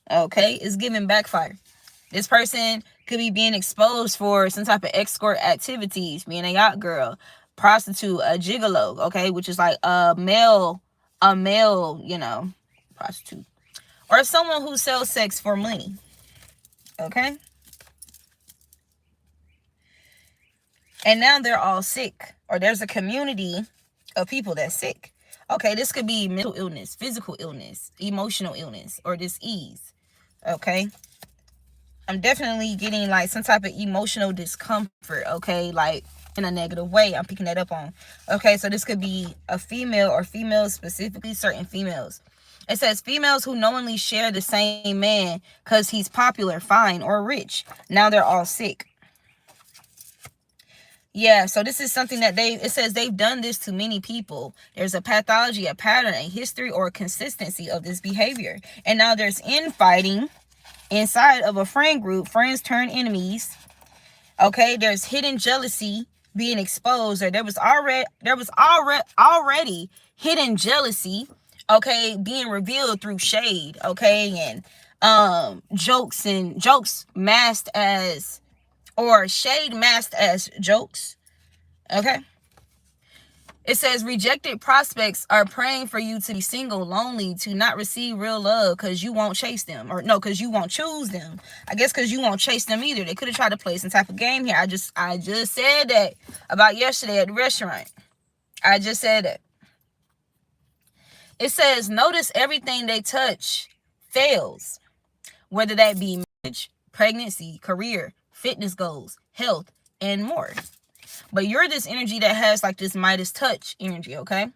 Okay? It's giving backfire. This person could be being exposed for some type of escort activities, being a yacht girl, prostitute, a gigolo, okay, which is like a male, prostitute, or someone who sells sex for money, okay? And now they're all sick, or there's a community of people that's sick. Okay, this could be mental illness, physical illness, emotional illness, or dis-ease, okay? I'm definitely getting, like, some type of emotional discomfort, okay? Like, in a negative way. I'm picking that up on. Okay, so this could be a female, or females, specifically certain females. It says females who knowingly share the same man because he's popular, fine, or rich. Now they're all sick. Yeah, so this is something that it says they've done this to many people. There's a pathology, a pattern, a history, or a consistency of this behavior. And now there's infighting inside of a friend group. Friends turn enemies. Okay, there's hidden jealousy being exposed, or there was already hidden jealousy, okay, being revealed through shade, okay, and jokes masked as, or shade masked as jokes, okay. It says rejected prospects are praying for you to be single, lonely, to not receive real love because you won't chase them. Or no, because you won't choose them. I guess because you won't chase them either. They could have tried to play some type of game here. I just said that about yesterday at the restaurant. I just said that. It says notice everything they touch fails. Whether that be marriage, pregnancy, career, fitness goals, health, and more. But you're this energy that has like this Midas touch energy, okay?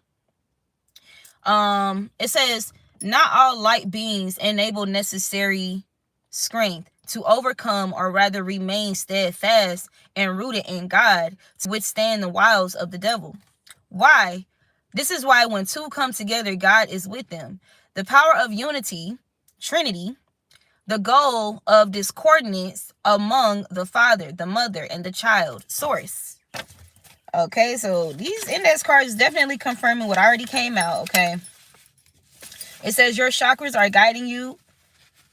It says, not all light beings enable necessary strength to overcome, or rather remain steadfast and rooted in God to withstand the wiles of the devil. Why? This is why when two come together, God is with them. The power of unity, Trinity, the goal of discordance among the father, the mother, and the child, source. Okay, so these index cards definitely confirming what already came out, okay? It says your chakras are guiding you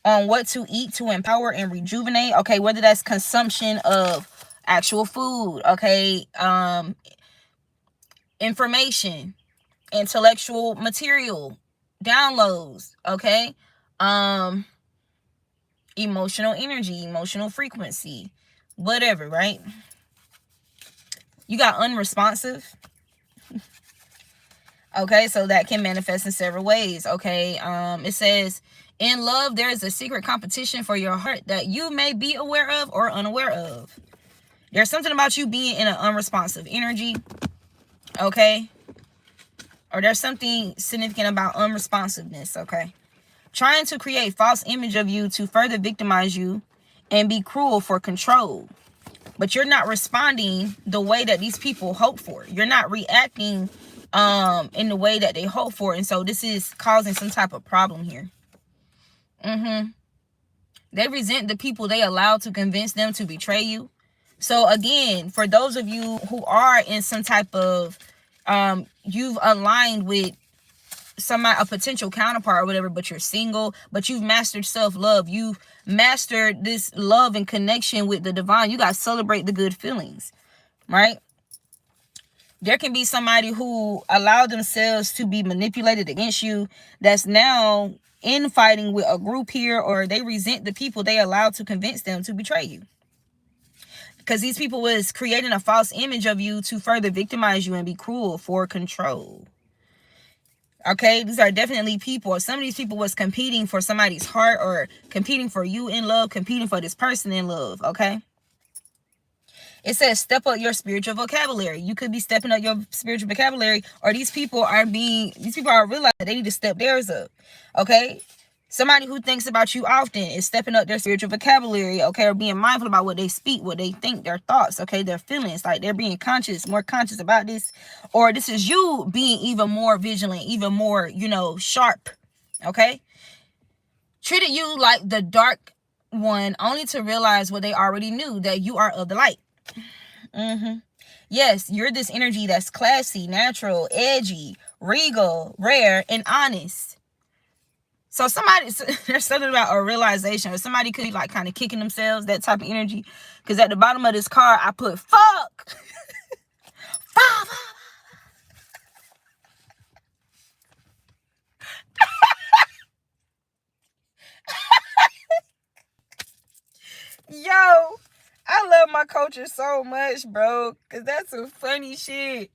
on what to eat to empower and rejuvenate, okay? Whether that's consumption of actual food, okay? Information, intellectual material, downloads, okay? Emotional energy, emotional frequency, whatever, right? You got unresponsive. Okay, so that can manifest in several ways, okay? It says, in love, there is a secret competition for your heart that you may be aware of or unaware of. There's something about you being in an unresponsive energy, okay? Or there's something significant about unresponsiveness, okay? Trying to create false image of you to further victimize you and be cruel for control. But you're not responding the way that these people hope for. You're not reacting in the way that they hope for. And so this is causing some type of problem here. They resent the people they allow to convince them to betray you. So again, for those of you who are in some type of you've aligned with a potential counterpart or whatever, but you're single, but you've mastered self-love, you've mastered this love and connection with the divine, you got to celebrate the good feelings, right? There can be somebody who allowed themselves to be manipulated against you that's now infighting with a group here, or they resent the people they allowed to convince them to betray you. Because these people was creating a false image of you to further victimize you and be cruel for control. Okay, these are definitely people. Some of these people was competing for somebody's heart, or competing for you in love, competing for this person in love, okay? It says step up your spiritual vocabulary. You could be stepping up your spiritual vocabulary, or these people are realizing they need to step theirs up, okay? Somebody who thinks about you often is stepping up their spiritual vocabulary, okay, or being mindful about what they speak, what they think, their thoughts, okay, their feelings, like they're being more conscious about this, or this is you being even more vigilant, even more, sharp, okay? Treated you like the dark one only to realize what they already knew, that you are of the light. Yes, you're this energy that's classy, natural, edgy, regal, rare, and honest. So there's something about a realization, or somebody could be like kind of kicking themselves, that type of energy. Because at the bottom of this card, I put fuck. Fuck. Yo, I love my culture so much, bro. Because that's some funny shit.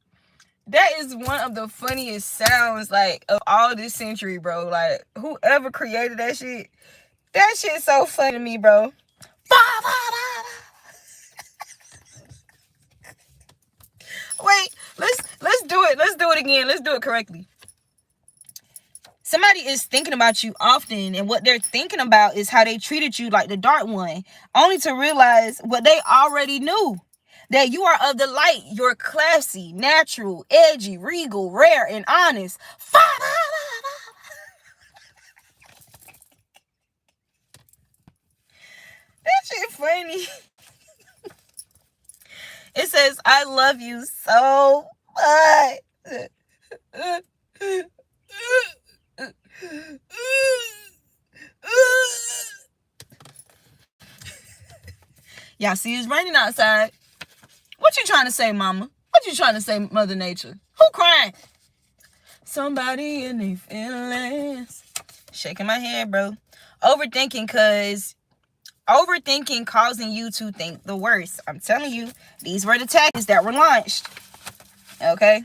That is one of the funniest sounds, like, of all this century, bro. Like, whoever created that shit's so funny to me, bro. Wait, let's do it. Let's do it again. Let's do it correctly. Somebody is thinking about you often, and what they're thinking about is how they treated you like the dark one, only to realize what they already knew. That you are of the light. You're classy, natural, edgy, regal, rare, and honest. That shit funny. It says, I love you so much. Y'all see it's raining outside. What you trying to say, mama? What you trying to say, Mother Nature? Who crying? Somebody in their feelings. Shaking my head, bro. Overthinking causing you to think the worst. I'm telling you, these were the tactics that were launched. Okay?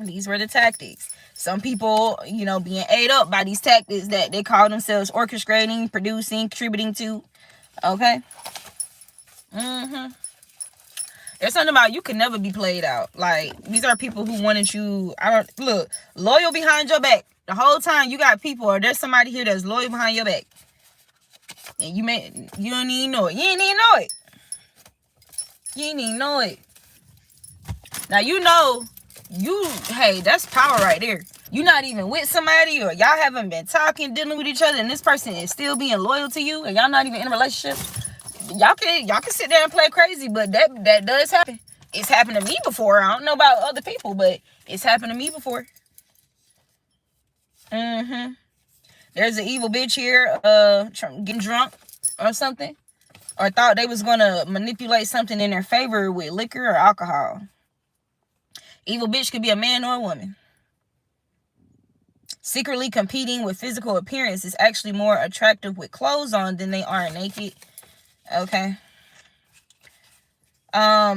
These were the tactics. Some people, being ate up by these tactics that they call themselves orchestrating, producing, contributing to. Okay? There's something about you can never be played out. Like, these are people who wanted you, loyal behind your back. The whole time you got people, or there's somebody here that's loyal behind your back. And you don't even know it. You ain't even know it. You ain't even know it. Now, hey, that's power right there. You're not even with somebody, or y'all haven't been talking, dealing with each other, and this person is still being loyal to you, and y'all not even in a relationship. Y'all can sit there and play crazy, but that does happen. It's happened to me before. I don't know about other people, but it's happened to me before. There's an evil bitch here, getting drunk or something, or thought they was gonna manipulate something in their favor with liquor or alcohol. Evil bitch could be a man or a woman. Secretly competing with physical appearance is actually more attractive with clothes on than they are naked. Okay.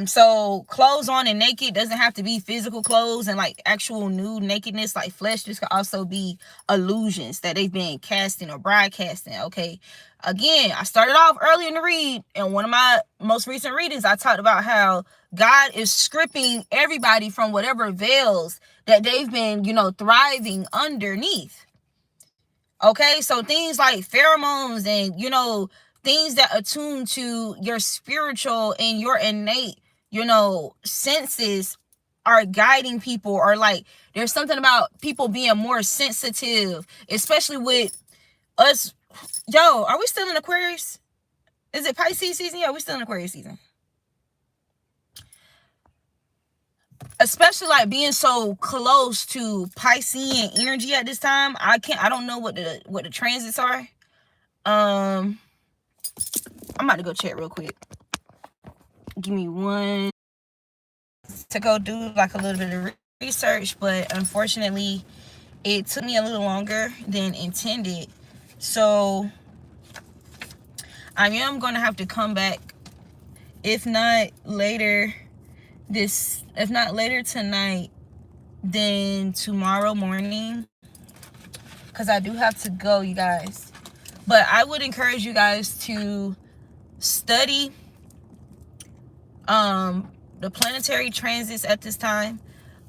So clothes on and naked doesn't have to be physical clothes and like actual nude nakedness, like flesh. This could also be illusions that they've been casting or broadcasting. Okay. Again, I started off early in the read, and one of my most recent readings, I talked about how God is stripping everybody from whatever veils that they've been, thriving underneath. Okay. So things like pheromones and, things that attune to your spiritual and your innate, senses are guiding people, or like there's something about people being more sensitive, especially with us. Yo, are we still in Aquarius? Is it Pisces season? Yeah, we're still in Aquarius season. Especially like being so close to Piscean energy at this time. I don't know what the transits are. I'm about to go check real quick. Give me one to go do like a little bit of research, but unfortunately it took me a little longer than intended. So I am going to have to come back, if not later tonight, then tomorrow morning, because I do have to go, you guys. But I would encourage you guys to study the planetary transits at this time.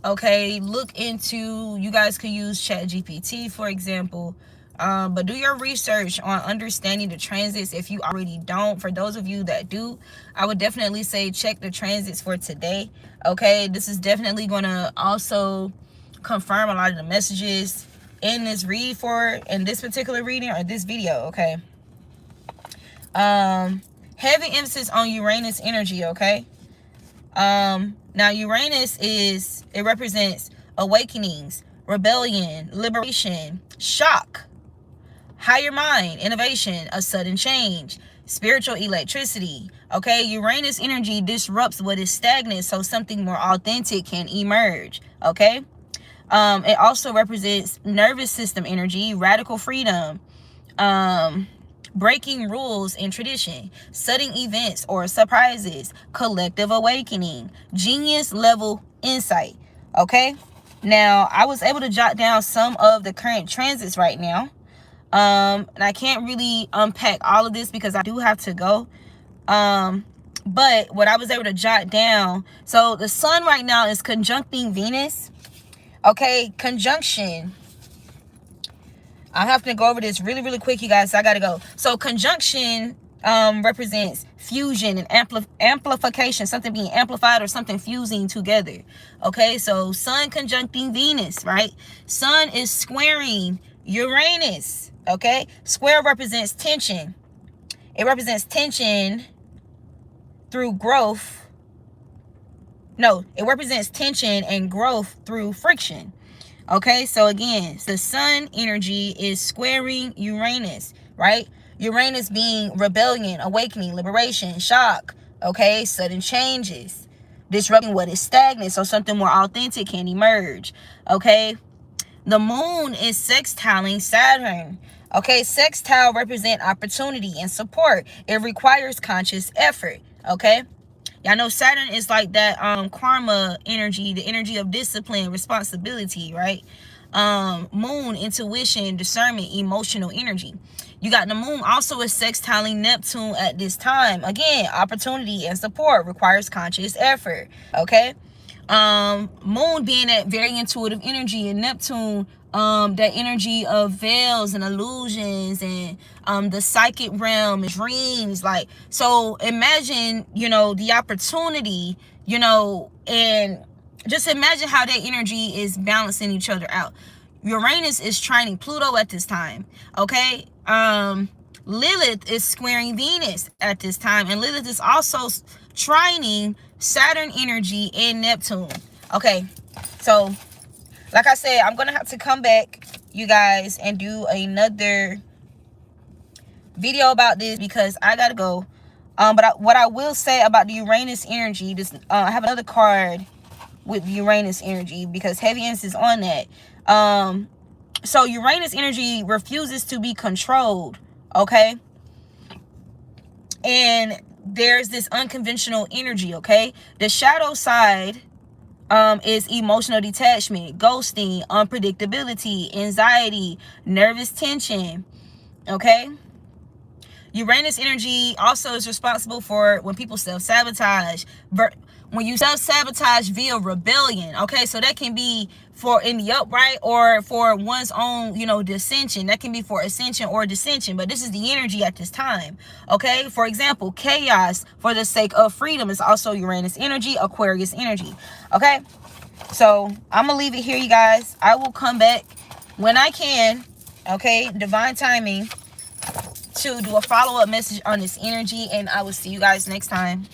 Okay, look into, you guys could use ChatGPT, for example. But do your research on understanding the transits if you already don't. For those of you that do, I would definitely say check the transits for today. Okay, this is definitely going to also confirm a lot of the messages in this in this particular reading or this video. Okay. Heavy emphasis on Uranus energy. Okay. Now Uranus it represents awakenings, rebellion, liberation, shock, higher mind, innovation, a sudden change, spiritual electricity. Okay, Uranus energy disrupts what is stagnant so something more authentic can emerge. Okay. It also represents nervous system energy, radical freedom, breaking rules and tradition, sudden events or surprises, collective awakening, genius level insight. Okay. Now, I was able to jot down some of the current transits right now. And I can't really unpack all of this because I do have to go. But what I was able to jot down, so the sun right now is conjuncting Venus. Okay, conjunction. I have to go over this really, really quick, you guys. So I gotta go. So conjunction represents fusion and amplification, something being amplified or something fusing together. Okay, so sun conjuncting Venus, right? Sun is squaring Uranus. Okay, square represents tension. It represents tension through growth No, it represents tension and growth through friction. Okay, so again, the sun energy is squaring Uranus, right? Uranus being rebellion, awakening, liberation, shock, okay, sudden changes, disrupting what is stagnant so something more authentic can emerge, okay? The moon is sextiling Saturn. Okay, sextile represent opportunity and support. It requires conscious effort. Okay. Y'all know Saturn is like that karma energy, the energy of discipline, responsibility, right? Moon, intuition, discernment, emotional energy. You got the moon also is sextiling Neptune at this time. Again, opportunity and support requires conscious effort. Okay. Moon being that very intuitive energy, and Neptune, that energy of veils and illusions, and the psychic realm and dreams. Like, so imagine, you know, the opportunity, you know, and just imagine how that energy is balancing each other out. Uranus is trining Pluto at this time. Okay. Lilith is squaring Venus at this time, and Lilith is also trining Saturn energy and Neptune. Okay, so like I said, I'm gonna have to come back, you guys, and do another video about this because I gotta go. But what I will say about the Uranus energy, this I have another card with Uranus energy because heavy emphasis on that. So Uranus energy refuses to be controlled. Okay, and there's this unconventional energy. Okay, the shadow side is emotional detachment, ghosting, unpredictability, anxiety, nervous tension. Okay, Uranus energy also is responsible for when people self-sabotage, when you self-sabotage via rebellion. Okay, so that can be for in the upright or for one's own, you know, dissension. That can be for ascension or dissension, but this is the energy at this time. Okay, for example, chaos for the sake of freedom is also Uranus energy, Aquarius energy. Okay, so I'm gonna leave it here, you guys. I will come back when I can. Okay, divine timing, to do a follow-up message on this energy, and I will see you guys next time.